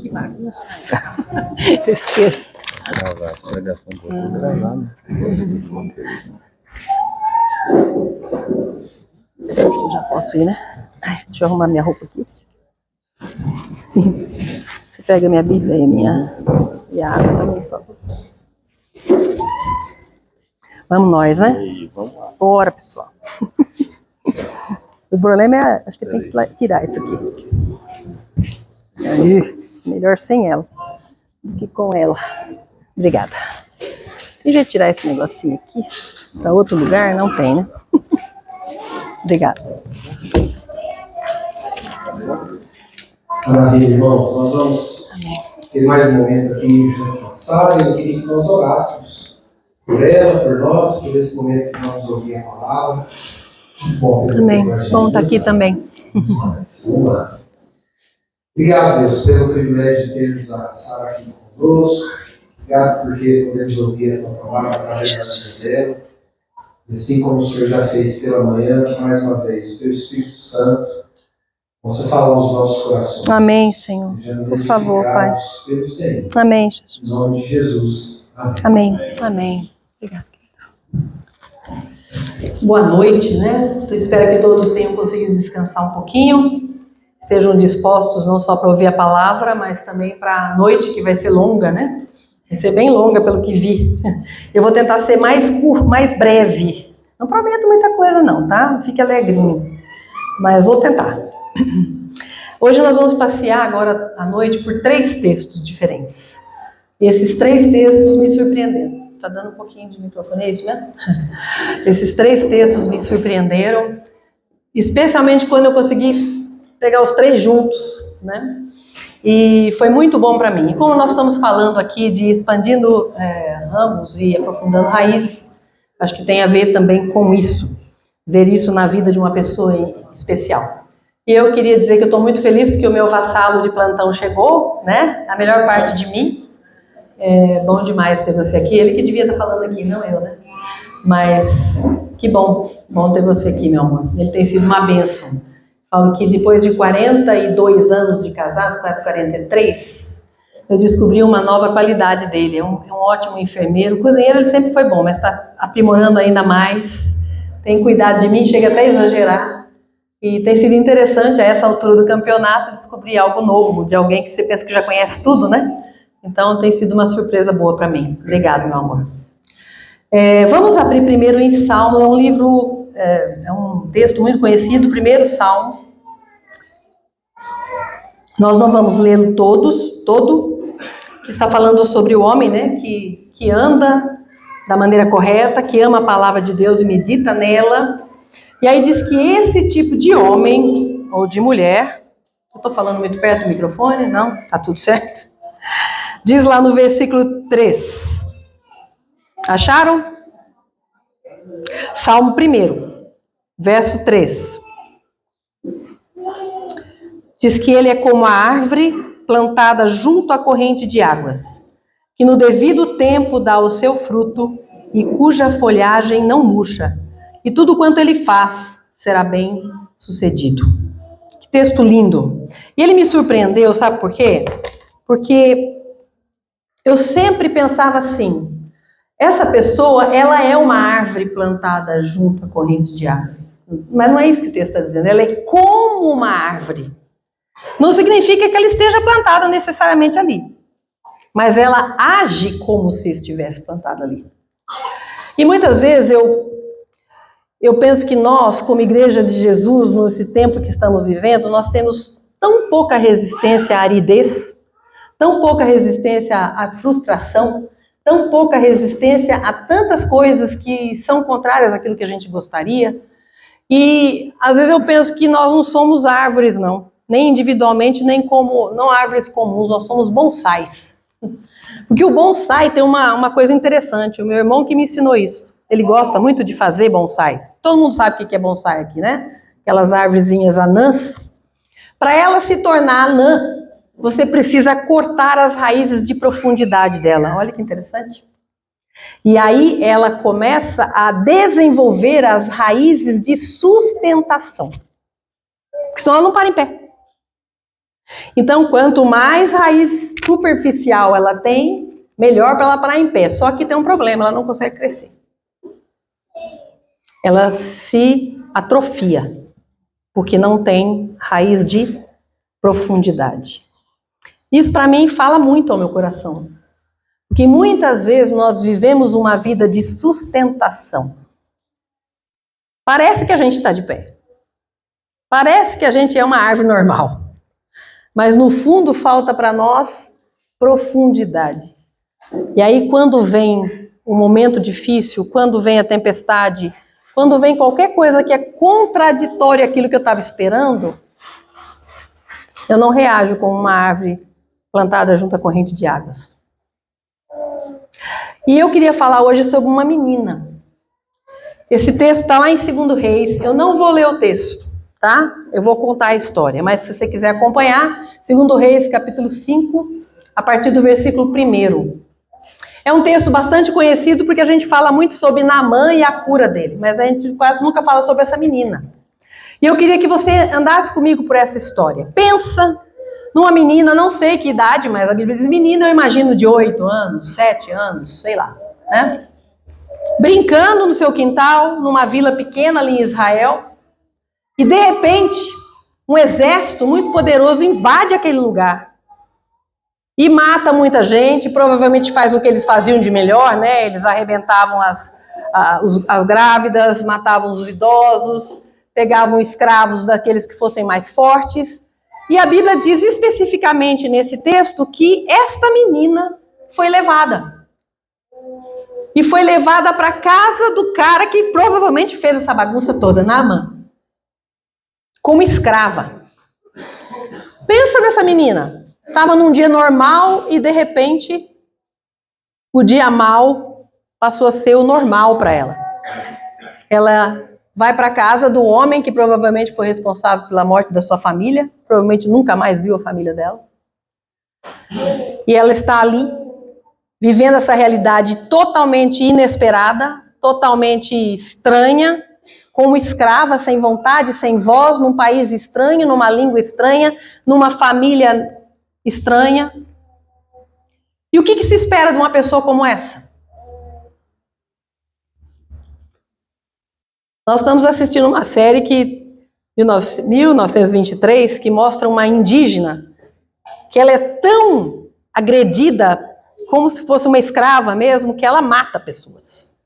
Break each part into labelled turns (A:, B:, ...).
A: Que bagunça. Eu esqueço.
B: Gravar essa pregação que eu vou gravar, né?
A: Eu já posso ir, né? Ai, deixa eu arrumar minha roupa aqui. Você pega minha Bíblia e minha água também, por favor. Vamos nós, né?
B: Vamos lá.
A: Bora, pessoal. O problema é, acho que tem que tirar isso aqui. Aí, melhor sem ela do que com ela. Obrigada. Deixa eu tirar esse negocinho aqui para outro lugar, não tem, né? Obrigada.
C: Maravilha, irmãos. Nós vamos ter mais um momento aqui junto com a Sara. Eu queria que nós orássemos por ela, por nós, por esse momento que nós ouvimos a palavra. Bom ter você com a gente.
A: Bom estar aqui também.
C: Vamos lá. Obrigado, Deus, pelo privilégio de termos a Sara aqui conosco. Obrigado porque podemos ouvir a tua palavra através da vida dela. E assim como o Senhor já fez pela manhã, que mais uma vez o teu Espírito Santo possa falar aos nossos corações.
A: Amém, Senhor. Por favor, Pai.
C: Pelo Senhor.
A: Amém, Jesus.
C: Em nome de Jesus.
A: Amém. Amém. Obrigada.
D: Boa noite, né? Eu espero que todos tenham conseguido descansar um pouquinho, estejam dispostos não só para ouvir a palavra, mas também para a noite, que vai ser longa, né? Vai ser bem longa, pelo que vi. Eu vou tentar ser mais curto, mais breve. Não prometo muita coisa não, tá? Fique alegrinho. Mas vou tentar. Hoje nós vamos passear agora à noite por 3 textos diferentes. E esses 3 textos me surpreenderam. Tá dando um pouquinho de microfone, é isso mesmo? Esses 3 textos me surpreenderam, especialmente quando eu consegui pegar os 3 juntos, né? E foi muito bom para mim. E como nós estamos falando aqui de expandindo ramos e aprofundando raízes, acho que tem a ver também com isso, ver isso na vida de uma pessoa especial. E eu queria dizer que eu estou muito feliz porque o meu vassalo de plantão chegou, né? A melhor parte de mim. É bom demais ter você aqui. Ele que devia estar falando aqui, não eu, né? Mas que bom ter você aqui, meu amor. Ele tem sido uma bênção. Falo que depois de 42 anos de casado, quase 43, eu descobri uma nova qualidade dele. É um ótimo enfermeiro. Cozinheiro ele sempre foi bom, mas está aprimorando ainda mais. Tem cuidado de mim, chega até a exagerar. E tem sido interessante a essa altura do campeonato descobrir algo novo de alguém que você pensa que já conhece tudo, né? Então tem sido uma surpresa boa para mim. Obrigado, meu amor. Vamos abrir primeiro em Salmo. É um livro, é um texto muito conhecido, o primeiro Salmo. Nós não vamos lê-lo todo, que está falando sobre o homem, né, que anda da maneira correta, que ama a palavra de Deus e medita nela. E aí diz que esse tipo de homem ou de mulher, eu estou falando muito perto do microfone? Não? Tá tudo certo? Diz lá no versículo 3. Acharam? Salmo 1, verso 3. Diz que ele é como a árvore plantada junto à corrente de águas, que no devido tempo dá o seu fruto e cuja folhagem não murcha, e tudo quanto ele faz será bem sucedido. Que texto lindo! E ele me surpreendeu, sabe por quê? Porque eu sempre pensava assim, essa pessoa, ela é uma árvore plantada junto à corrente de águas. Mas não é isso que o texto está dizendo, ela é como uma árvore. Não significa que ela esteja plantada necessariamente ali, mas ela age como se estivesse plantada ali. E muitas vezes eu penso que nós, como Igreja de Jesus, nesse tempo que estamos vivendo, nós temos tão pouca resistência à aridez, tão pouca resistência à frustração, tão pouca resistência a tantas coisas que são contrárias àquilo que a gente gostaria. E às vezes eu penso que nós não somos árvores, não. Nem individualmente, nem como, não árvores comuns, nós somos bonsais. Porque o bonsai tem uma coisa interessante, o meu irmão que me ensinou isso. Ele gosta muito de fazer bonsais. Todo mundo sabe o que é bonsai aqui, né? Aquelas árvorezinhas anãs. Para ela se tornar anã, você precisa cortar as raízes de profundidade dela. Olha que interessante. E aí ela começa a desenvolver as raízes de sustentação. Porque senão ela não para em pé. Então, quanto mais raiz superficial ela tem, melhor para ela parar em pé. Só que tem um problema, ela não consegue crescer. Ela se atrofia, porque não tem raiz de profundidade. Isso para mim fala muito ao meu coração. Porque muitas vezes nós vivemos uma vida de sustentação. Parece que a gente está de pé. Parece que a gente é uma árvore normal. Mas no fundo falta para nós profundidade. E aí quando vem um momento difícil, quando vem a tempestade, quando vem qualquer coisa que é contraditória àquilo que eu estava esperando, eu não reajo como uma árvore plantada junto à corrente de águas. E eu queria falar hoje sobre uma menina. Esse texto está lá em 2 Reis. Eu não vou ler o texto, tá? Eu vou contar a história. Mas se você quiser acompanhar, 2 Reis, capítulo 5, a partir do versículo 1. É um texto bastante conhecido porque a gente fala muito sobre Naamã e a cura dele. Mas a gente quase nunca fala sobre essa menina. E eu queria que você andasse comigo por essa história. Pensa numa menina, não sei que idade, mas a Bíblia diz menina, eu imagino de 8 anos, 7 anos, sei lá, né? Brincando no seu quintal, numa vila pequena ali em Israel, e de repente, um exército muito poderoso invade aquele lugar e mata muita gente, provavelmente faz o que eles faziam de melhor, né? Eles arrebentavam as grávidas, matavam os idosos, pegavam escravos daqueles que fossem mais fortes. E a Bíblia diz especificamente nesse texto que esta menina foi levada. E foi levada para a casa do cara que provavelmente fez essa bagunça toda, Naamã. Como escrava. Pensa nessa menina. Estava num dia normal e de repente o dia mal passou a ser o normal para ela. Ela vai para a casa do homem que provavelmente foi responsável pela morte da sua família. Provavelmente nunca mais viu a família dela. E ela está ali, vivendo essa realidade totalmente inesperada, totalmente estranha, como escrava, sem vontade, sem voz, num país estranho, numa língua estranha, numa família estranha. E o que se espera de uma pessoa como essa? Nós estamos assistindo uma série que 1923, que mostra uma indígena que ela é tão agredida como se fosse uma escrava mesmo, que ela mata pessoas.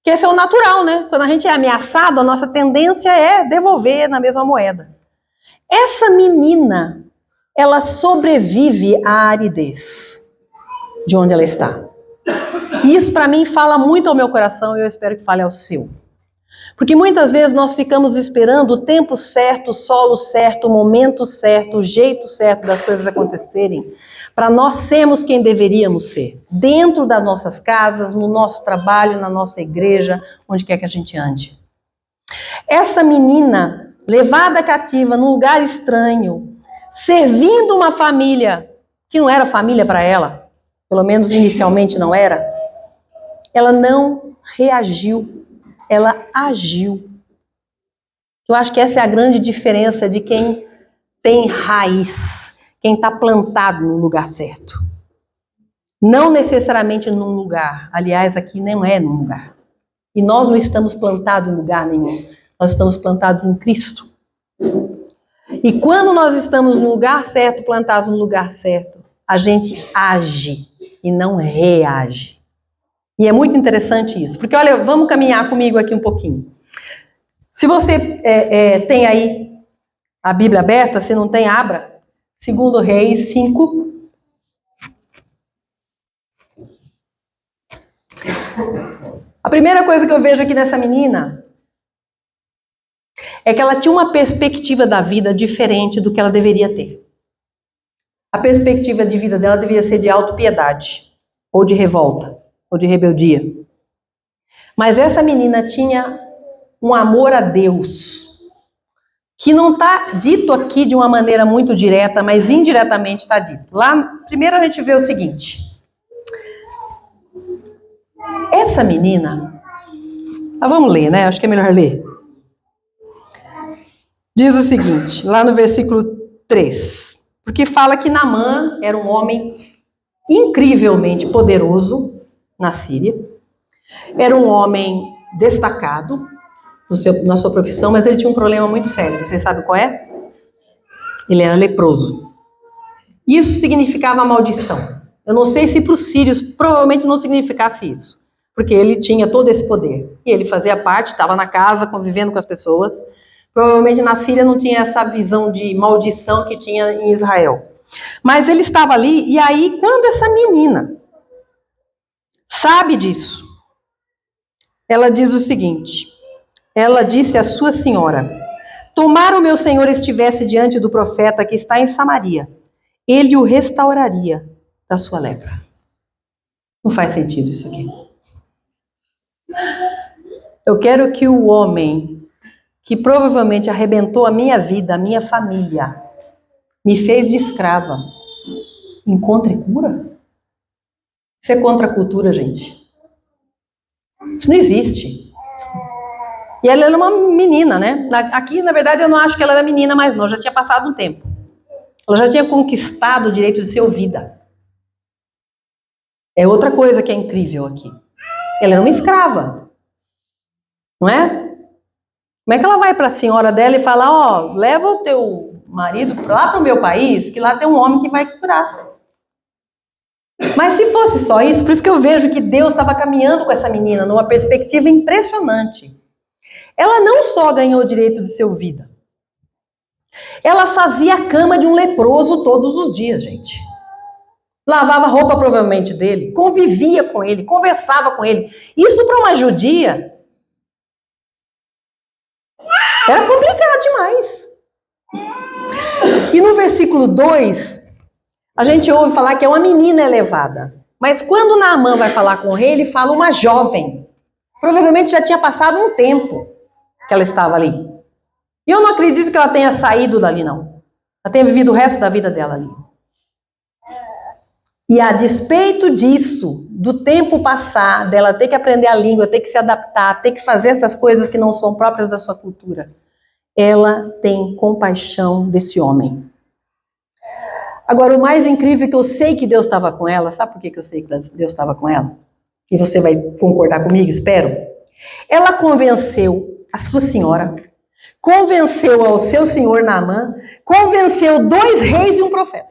D: Que esse é o natural, né? Quando a gente é ameaçado, a nossa tendência é devolver na mesma moeda. Essa menina, ela sobrevive à aridez de onde ela está. E isso para mim fala muito ao meu coração e eu espero que fale ao seu. Porque muitas vezes nós ficamos esperando o tempo certo, o solo certo, o momento certo, o jeito certo das coisas acontecerem, para nós sermos quem deveríamos ser, dentro das nossas casas, no nosso trabalho, na nossa igreja, onde quer que a gente ande. Essa menina, levada cativa num lugar estranho, servindo uma família que não era família para ela, pelo menos inicialmente não era, ela não reagiu. Ela agiu. Eu acho que essa é a grande diferença de quem tem raiz, quem está plantado no lugar certo. Não necessariamente num lugar. Aliás, aqui não é num lugar. E nós não estamos plantados em lugar nenhum. Nós estamos plantados em Cristo. E quando nós estamos no lugar certo, plantados no lugar certo, a gente age e não reage. E é muito interessante isso. Porque, olha, vamos caminhar comigo aqui um pouquinho. Se você tem aí a Bíblia aberta, se não tem, abra. 2 Reis 5. A primeira coisa que eu vejo aqui nessa menina é que ela tinha uma perspectiva da vida diferente do que ela deveria ter. A perspectiva de vida dela deveria ser de autopiedade, ou de revolta, ou de rebeldia. Mas essa menina tinha um amor a Deus, que não está dito aqui de uma maneira muito direta, mas indiretamente está dito. Lá, primeiro a gente vê o seguinte. Essa menina, vamos ler, né? Acho que é melhor ler. Diz o seguinte, lá no versículo 3, porque fala que Naamã era um homem incrivelmente poderoso na Síria, era um homem destacado na sua profissão, mas ele tinha um problema muito sério. Vocês sabem qual é? Ele era leproso. Isso significava maldição. Eu não sei se para os sírios provavelmente não significasse isso, porque ele tinha todo esse poder. E ele fazia parte, estava na casa, convivendo com as pessoas. Provavelmente na Síria não tinha essa visão de maldição que tinha em Israel. Mas ele estava ali, e aí quando essa menina sabe disso, ela diz o seguinte, ela disse à sua senhora, tomara o meu senhor estivesse diante do profeta que está em Samaria, ele o restauraria da sua lepra. Não faz sentido isso aqui. Eu quero que o homem que provavelmente arrebentou a minha vida, a minha família, me fez de escrava, encontre cura? Isso é contra a cultura, gente. Isso não existe. E ela era uma menina, né? Aqui, na verdade, eu não acho que ela era menina mais não, já tinha passado um tempo. Ela já tinha conquistado o direito de ser ouvida. É outra coisa que é incrível aqui. Ela era uma escrava. Não é? Como é que ela vai para a senhora dela e fala, ó, leva o teu marido lá para o meu país, que lá tem um homem que vai curar. Mas se fosse só isso, por isso que eu vejo que Deus estava caminhando com essa menina numa perspectiva impressionante. Ela não só ganhou o direito de ser ouvida, ela fazia a cama de um leproso todos os dias, gente. Lavava a roupa provavelmente dele, convivia com ele, conversava com ele. Isso para uma judia era complicado demais. E no versículo 2, a gente ouve falar que é uma menina elevada. Mas quando Naamã vai falar com o rei, ele fala uma jovem. Provavelmente já tinha passado um tempo que ela estava ali. E eu não acredito que ela tenha saído dali, não. Ela tenha vivido o resto da vida dela ali. E a despeito disso, do tempo passar, dela ter que aprender a língua, ter que se adaptar, ter que fazer essas coisas que não são próprias da sua cultura, ela tem compaixão desse homem. Agora, o mais incrível é que eu sei que Deus estava com ela. Sabe por que eu sei que Deus estava com ela? E você vai concordar comigo, espero. Ela convenceu a sua senhora, convenceu ao seu senhor Naamã, convenceu 2 reis e um profeta.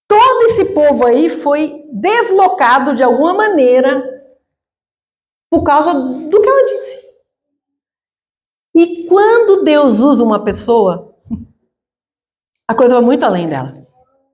D: Todo esse povo aí foi deslocado de alguma maneira por causa do que ela disse. E quando Deus usa uma pessoa, a coisa vai muito além dela.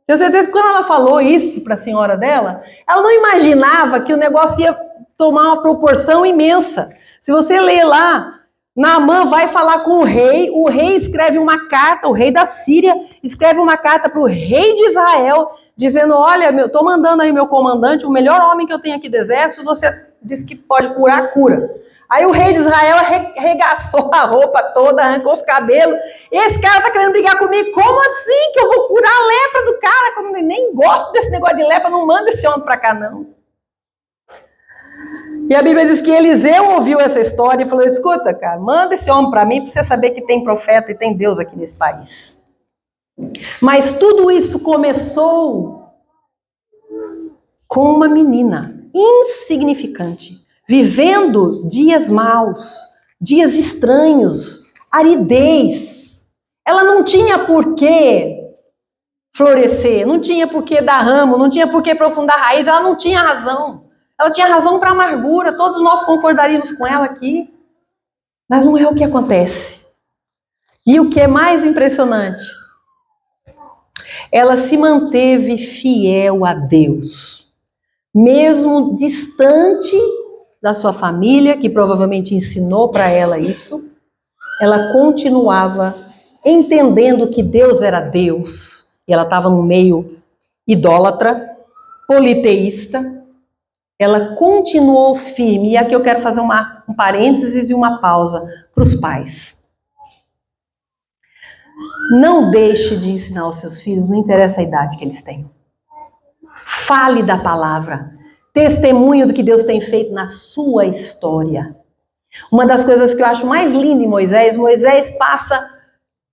D: Tenho certeza que quando ela falou isso para a senhora dela, ela não imaginava que o negócio ia tomar uma proporção imensa. Se você ler lá, Naamã vai falar com o rei escreve uma carta, o rei da Síria escreve uma carta para o rei de Israel, dizendo, olha, estou mandando aí meu comandante, o melhor homem que eu tenho aqui do exército, você disse que pode curar, cura. Aí o rei de Israel arregaçou a roupa toda, arrancou os cabelos. Esse cara tá querendo brigar comigo. Como assim que eu vou curar a lepra do cara? Como eu nem gosto desse negócio de lepra, não manda esse homem pra cá, não. E a Bíblia diz que Eliseu ouviu essa história e falou, escuta, cara, manda esse homem pra mim pra você saber que tem profeta e tem Deus aqui nesse país. Mas tudo isso começou com uma menina insignificante, vivendo dias maus, dias estranhos, aridez. Ela não tinha por que florescer, não tinha por que dar ramo, não tinha por que aprofundar raiz, ela não tinha razão. Ela tinha razão para amargura, todos nós concordaríamos com ela aqui. Mas não é o que acontece. E o que é mais impressionante, ela se manteve fiel a Deus, mesmo distante da sua família, que provavelmente ensinou para ela isso, ela continuava entendendo que Deus era Deus, e ela estava no meio idólatra, politeísta, ela continuou firme, e aqui eu quero fazer um parênteses e uma pausa para os pais. Não deixe de ensinar os seus filhos, não interessa a idade que eles têm. Fale da palavra. Testemunho do que Deus tem feito na sua história. Uma das coisas que eu acho mais linda em Moisés, Moisés passa,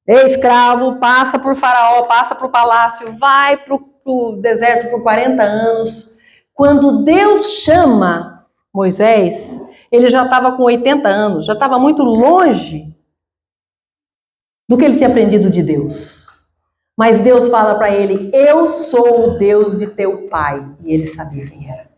D: é escravo, passa por Faraó, passa por palácio, vai para o deserto por 40 anos. Quando Deus chama Moisés, ele já estava com 80 anos, já estava muito longe do que ele tinha aprendido de Deus. Mas Deus fala para ele, eu sou o Deus de teu pai. E ele sabia quem era.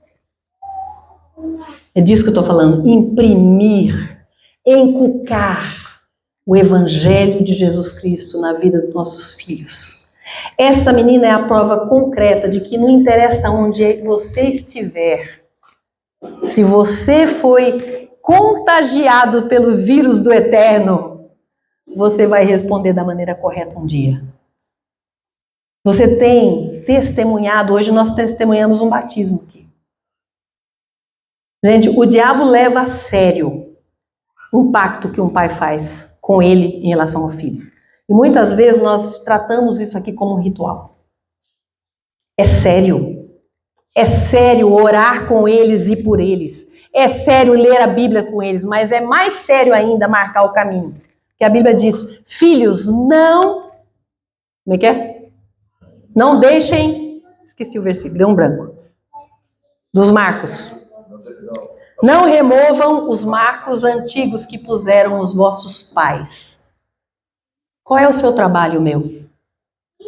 D: É disso que eu estou falando. Imprimir, encucar o Evangelho de Jesus Cristo na vida dos nossos filhos. Essa menina é a prova concreta de que não interessa onde você estiver. Se você foi contagiado pelo vírus do eterno, você vai responder da maneira correta um dia. Você tem testemunhado, hoje nós testemunhamos um batismo aqui. Gente, o diabo leva a sério um pacto que um pai faz com ele em relação ao filho. E muitas vezes nós tratamos isso aqui como um ritual. É sério. É sério orar com eles e por eles. É sério ler a Bíblia com eles, mas é mais sério ainda marcar o caminho. Porque a Bíblia diz, filhos, não... Como é que é? Não deixem... Esqueci o versículo, deu um branco. Dos marcos. Não removam os marcos antigos que puseram os vossos pais. Qual é o seu trabalho, meu?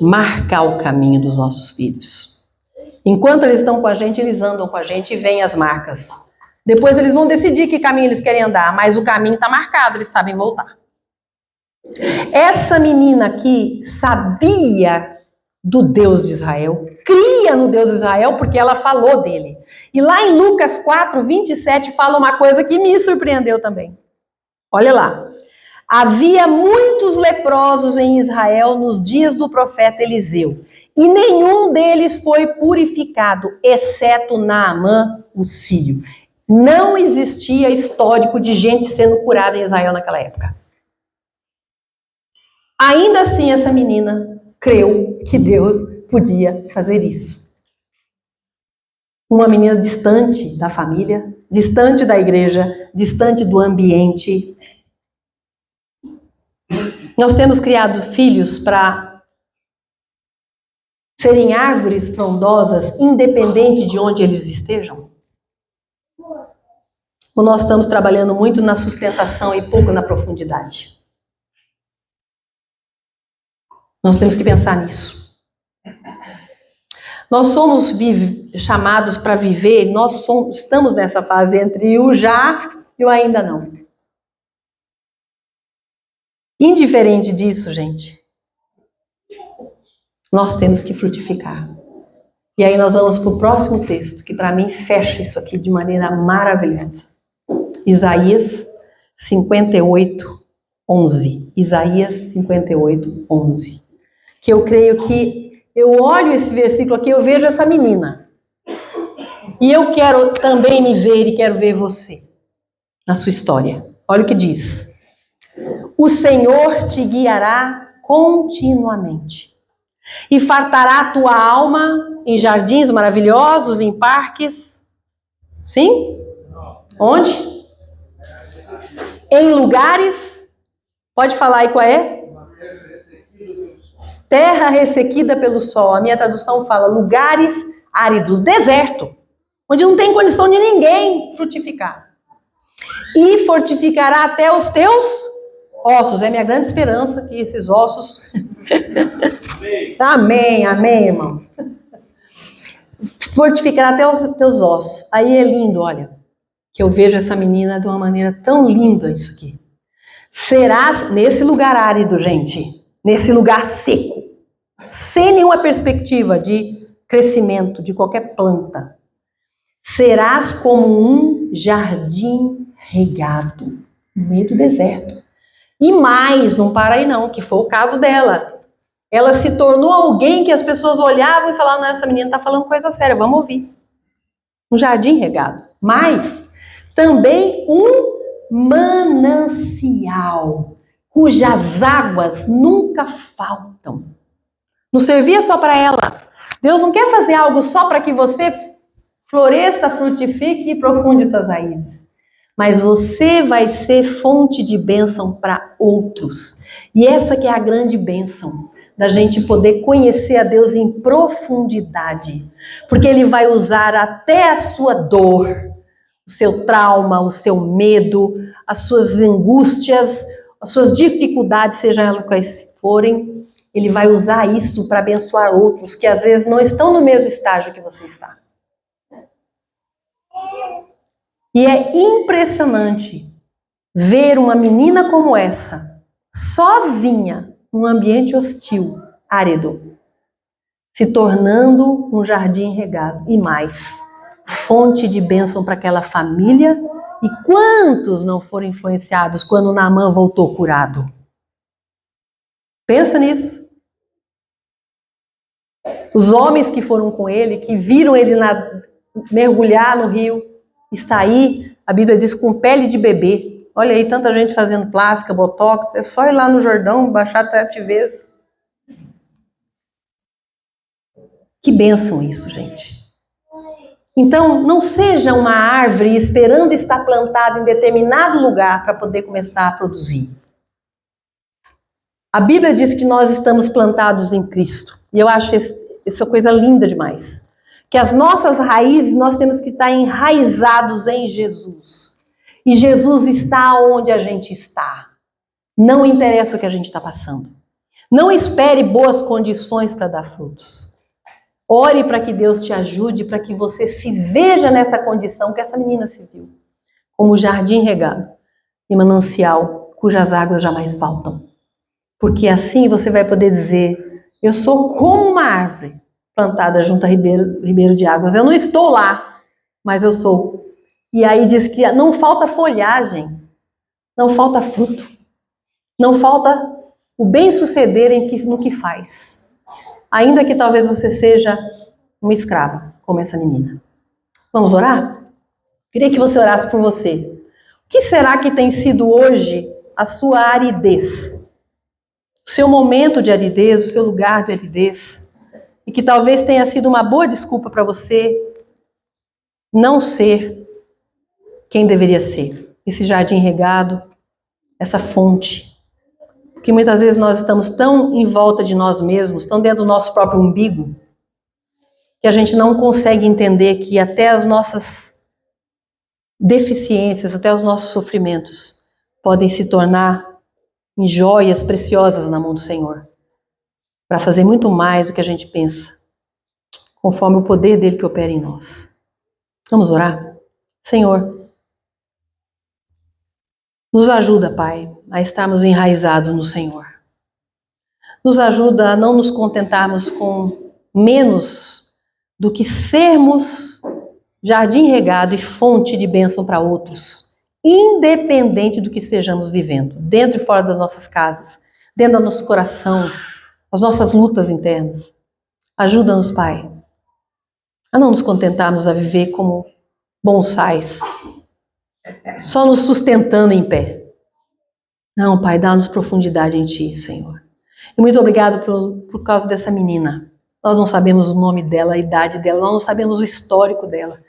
D: Marcar o caminho dos nossos filhos. Enquanto eles estão com a gente, eles andam com a gente e veem as marcas. Depois eles vão decidir que caminho eles querem andar, mas o caminho está marcado, eles sabem voltar. Essa menina aqui sabia do Deus de Israel, cria no Deus de Israel porque ela falou dele. E lá em Lucas 4, 27 fala uma coisa que me surpreendeu também. Olha lá. Havia muitos leprosos em Israel nos dias do profeta Eliseu, e nenhum deles foi purificado, exceto Naamã, o sírio. Não existia histórico de gente sendo curada em Israel naquela época. Ainda assim, essa menina creu que Deus podia fazer isso. Uma menina distante da família, distante da igreja, distante do ambiente. Nós temos criado filhos para serem árvores frondosas, independente de onde eles estejam? Ou nós estamos trabalhando muito na sustentação e pouco na profundidade? Nós temos que pensar nisso. Nós somos chamados para viver, estamos nessa fase entre o já e o ainda não. Indiferente disso, gente, nós temos que frutificar. E aí nós vamos para o próximo texto, que para mim fecha isso aqui de maneira maravilhosa. Isaías 58, 11. Isaías 58, 11. Que eu creio que eu olho esse versículo aqui, eu vejo essa menina. E eu quero também me ver e quero ver você na sua história. Olha o que diz. O Senhor te guiará continuamente e fartará a tua alma em jardins maravilhosos, em parques. Sim? Onde? Em lugares. Pode falar aí qual é? Terra ressequida pelo sol. A minha tradução fala lugares áridos, deserto, onde não tem condição de ninguém frutificar. E fortificará até os teus ossos. É minha grande esperança que esses ossos... Amém, amém, irmão. Fortificará até os teus ossos. Aí é lindo, olha, que eu vejo essa menina de uma maneira tão linda isso aqui. Serás nesse lugar árido, gente, nesse lugar seco, sem nenhuma perspectiva de crescimento de qualquer planta. Serás como um jardim regado no meio do deserto. E mais, não para aí não, que foi o caso dela. Ela se tornou alguém que as pessoas olhavam e falavam, não, essa menina está falando coisa séria, vamos ouvir. Um jardim regado. Mas também um manancial, cujas águas nunca faltam. Não servia só para ela. Deus não quer fazer algo só para que você floresça, frutifique e profunde suas raízes. Mas você vai ser fonte de bênção para outros. E essa que é a grande bênção, da gente poder conhecer a Deus em profundidade. Porque Ele vai usar até a sua dor, o seu trauma, o seu medo, as suas angústias, as suas dificuldades, seja elas quais forem, Ele vai usar isso para abençoar outros que às vezes não estão no mesmo estágio que você está. E é impressionante ver uma menina como essa, sozinha, num ambiente hostil, árido, se tornando um jardim regado e mais, fonte de bênção para aquela família. E quantos não foram influenciados quando Naamã voltou curado? Pensa nisso. Os homens que foram com ele, que viram ele mergulhar no rio e sair, a Bíblia diz, com pele de bebê. Olha aí, tanta gente fazendo plástica, botox, é só ir lá no Jordão, baixar 7 vezes. Que bênção isso, gente. Então, não seja uma árvore esperando estar plantada em determinado lugar para poder começar a produzir. A Bíblia diz que nós estamos plantados em Cristo. E eu acho essa coisa linda demais. Que as nossas raízes, nós temos que estar enraizados em Jesus. E Jesus está onde a gente está. Não interessa o que a gente está passando. Não espere boas condições para dar frutos. Ore para que Deus te ajude, para que você se veja nessa condição que essa menina se viu. Como jardim regado e manancial cujas águas jamais faltam. Porque assim você vai poder dizer, eu sou como uma árvore plantada junto a ribeiro de águas. Eu não estou lá, mas eu sou. E aí diz que não falta folhagem, não falta fruto, não falta o bem-suceder no que faz. Ainda que talvez você seja uma escrava, como essa menina. Vamos orar? Queria que você orasse por você. O que será que tem sido hoje a sua aridez? O seu momento de aridez, o seu lugar de aridez? E que talvez tenha sido uma boa desculpa para você não ser quem deveria ser. Esse jardim regado, essa fonte. Porque muitas vezes nós estamos tão em volta de nós mesmos, tão dentro do nosso próprio umbigo, que a gente não consegue entender que até as nossas deficiências, até os nossos sofrimentos podem se tornar em joias preciosas na mão do Senhor, para fazer muito mais do que a gente pensa, conforme o poder dele que opera em nós. Vamos orar? Senhor, nos ajuda, Pai, a estarmos enraizados no Senhor. Nos ajuda a não nos contentarmos com menos do que sermos jardim regado e fonte de bênção para outros, independente do que estejamos vivendo, dentro e fora das nossas casas, dentro do nosso coração, as nossas lutas internas. Ajuda-nos, Pai, a não nos contentarmos a viver como bonsais, só nos sustentando em pé. Não, Pai, dá-nos profundidade em Ti, Senhor. E muito obrigado por causa dessa menina. Nós não sabemos o nome dela, a idade dela, nós não sabemos o histórico dela.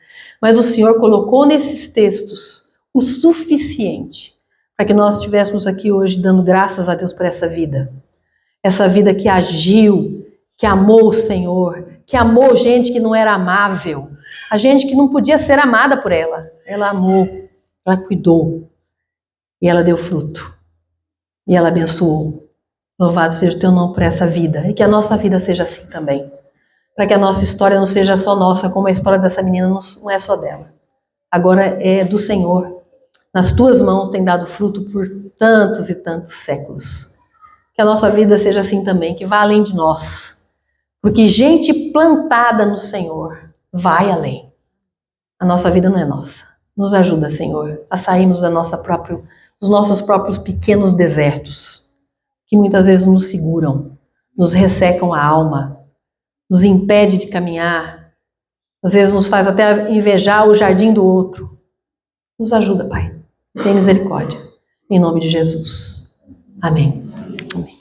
D: Mas o Senhor colocou nesses textos o suficiente para que nós estivéssemos aqui hoje dando graças a Deus por essa vida. Essa vida que agiu, que amou o Senhor, que amou gente que não era amável, a gente que não podia ser amada por ela. Ela amou, ela cuidou e ela deu fruto. E ela abençoou. Louvado seja o teu nome por essa vida. E que a nossa vida seja assim também. Para que a nossa história não seja só nossa, como a história dessa menina não é só dela. Agora é do Senhor. Nas tuas mãos tem dado fruto por tantos e tantos séculos. Que a nossa vida seja assim também, que vá além de nós. Porque gente plantada no Senhor vai além. A nossa vida não é nossa. Nos ajuda, Senhor, a sairmos dos nossos próprios pequenos desertos, que muitas vezes nos seguram, nos ressecam a alma, nos impede de caminhar, às vezes nos faz até invejar o jardim do outro. Nos ajuda, Pai. Tem misericórdia. Em nome de Jesus. Amém. Amém.